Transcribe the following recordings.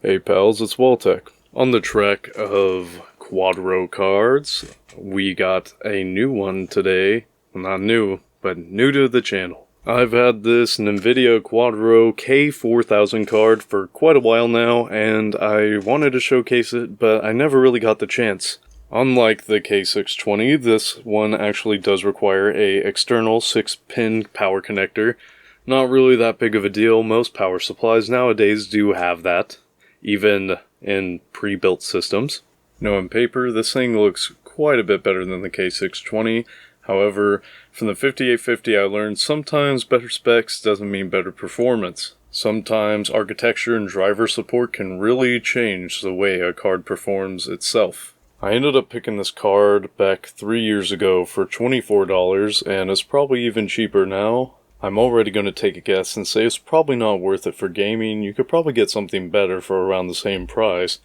Hey pals, it's Waltech. On the track of Quadro cards, we got a new one today. Well, not new, but new to the channel. I've had this NVIDIA Quadro K4000 card for quite a while now, and I wanted to showcase it, but I never really got the chance. Unlike the K620, this one actually does require a external 6-pin power connector. Not really that big of a deal. Most power supplies nowadays do have that, even in pre-built systems. Now on paper, this thing looks quite a bit better than the K620. However, from the 5850 I learned sometimes better specs doesn't mean better performance. Sometimes architecture and driver support can really change the way a card performs itself. I ended up picking this card back 3 years ago for $24, and it's probably even cheaper now. I'm already going to take a guess and say it's probably not worth it for gaming. You could probably get something better for around the same price.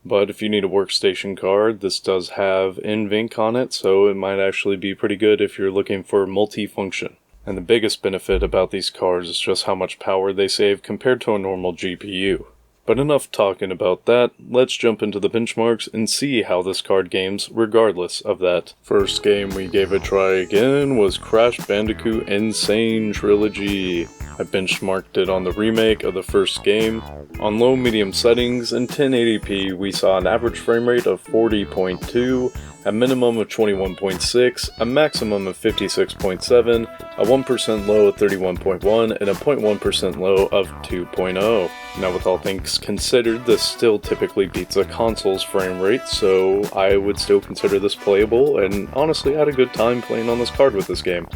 But if you need a workstation card, this does have NVINC on it, so it might actually be pretty good if you're looking for multi-function. And the biggest benefit about these cards is just how much power they save compared to a normal GPU. But enough talking about that, let's jump into the benchmarks and see how this card games regardless of that. First game we gave a try again was Crash Bandicoot N. Sane Trilogy. I benchmarked it on the remake of the first game. On low medium settings in 1080p we saw an average frame rate of 40.2, a minimum of 21.6, a maximum of 56.7, a 1% low of 31.1, and a 0.1% low of 2.0. Now with all things considered, this still typically beats a console's frame rate, so I would still consider this playable, and honestly I had a good time playing on this card with this game.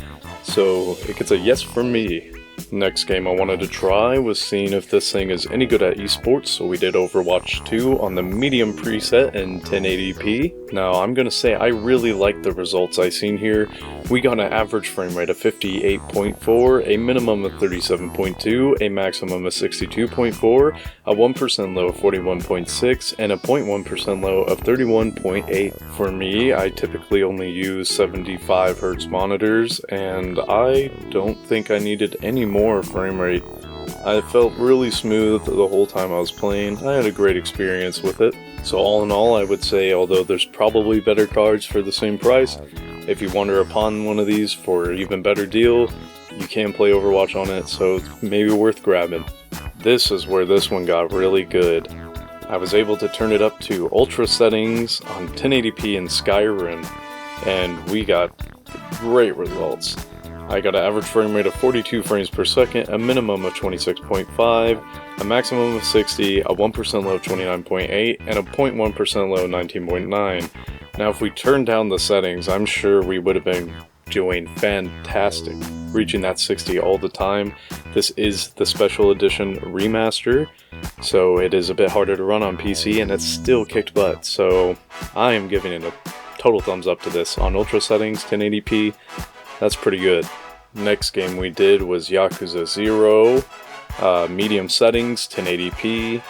So it gets a yes from me. Next game I wanted to try was seeing if this thing is any good at esports, so we did Overwatch 2 on the medium preset in 1080p. Now I'm gonna say I really like the results I seen here. We got an average frame rate of 58.4, a minimum of 37.2, a maximum of 62.4, a 1% low of 41.6, and a 0.1% low of 31.8. For me, I typically only use 75Hz monitors, and I don't think I needed any more frame rate. I felt really smooth the whole time I was playing. I had a great experience with it. So all in all, I would say, although there's probably better cards for the same price, if you wander upon one of these for an even better deal, you can play Overwatch on it, so it's maybe worth grabbing. This is where this one got really good. I was able to turn it up to ultra settings on 1080p in Skyrim, and we got great results. I got an average frame rate of 42 frames per second, a minimum of 26.5, a maximum of 60, a 1% low of 29.8, and a 0.1% low of 19.9. Now if we turn down the settings, I'm sure we would have been doing fantastic, reaching that 60 all the time. This is the special edition remaster, so it is a bit harder to run on PC, and it's still kicked butt, so I am giving it a total thumbs up to this. On ultra settings, 1080p, that's pretty good. Next game we did was Yakuza 0, medium settings, 1080p.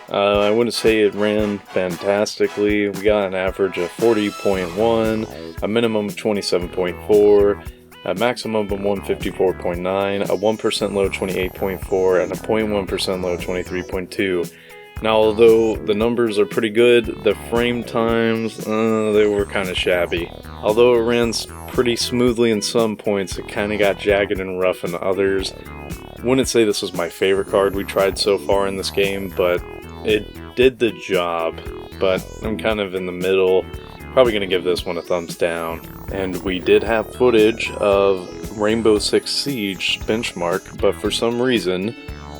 I wouldn't say it ran fantastically. We got an average of 40.1, a minimum of 27.4, a maximum of 154.9, a 1% low of 28.4, and a 0.1% low of 23.2. Now, although the numbers are pretty good, the frame times, they were kind of shabby. Although it ran pretty smoothly in some points, it kind of got jagged and rough in others. Wouldn't say this was my favorite card we tried so far in this game, but it did the job. But I'm kind of in the middle. Probably going to give this one a thumbs down. And we did have footage of Rainbow Six Siege benchmark, but for some reason,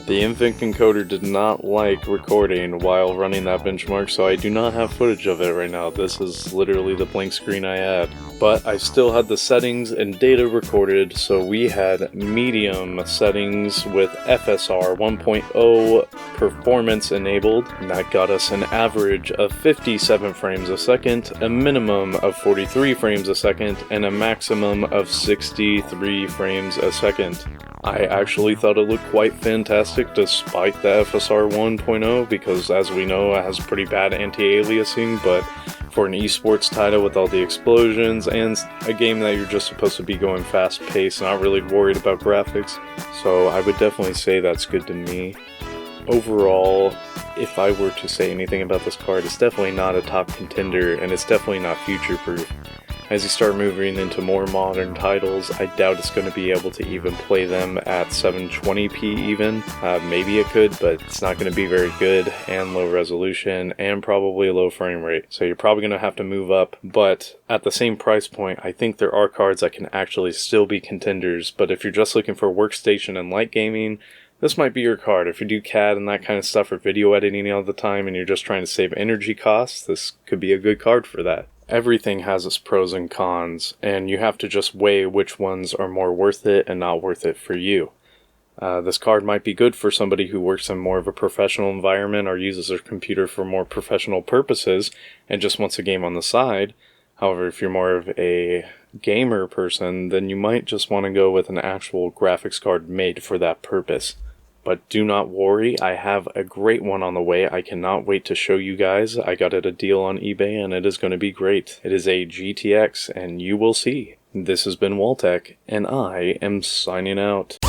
the NVINC encoder did not like recording while running that benchmark, so I do not have footage of it right now. This is literally the blank screen I had. But I still had the settings and data recorded, so we had medium settings with FSR 1.0 performance enabled, and that got us an average of 57 frames a second, a minimum of 43 frames a second, and a maximum of 63 frames a second. I actually thought it looked quite fantastic despite the FSR 1.0 because, as we know, it has pretty bad anti-aliasing, but for an esports title with all the explosions and a game that you're just supposed to be going fast-paced, not really worried about graphics, so I would definitely say that's good to me. overall, if I were to say anything about this card, it's definitely not a top contender, and it's definitely not future-proof. As you start moving into more modern titles, I doubt it's going to be able to even play them at 720p even. Maybe it could, but it's not going to be very good, and low resolution, and probably a low frame rate. So you're probably going to have to move up, but at the same price point, I think there are cards that can actually still be contenders, but if you're just looking for workstation and light gaming, this might be your card. If you do CAD and that kind of stuff, or video editing all the time, and you're just trying to save energy costs, this could be a good card for that. Everything has its pros and cons, and you have to just weigh which ones are more worth it and not worth it for you. This card might be good for somebody who works in more of a professional environment or uses their computer for more professional purposes and just wants a game on the side. However, if you're more of a gamer person, then you might just want to go with an actual graphics card made for that purpose. But do not worry, I have a great one on the way. I cannot wait to show you guys. I got it a deal on eBay and it is going to be great. It is a GTX and you will see. This has been Waltech and I am signing out.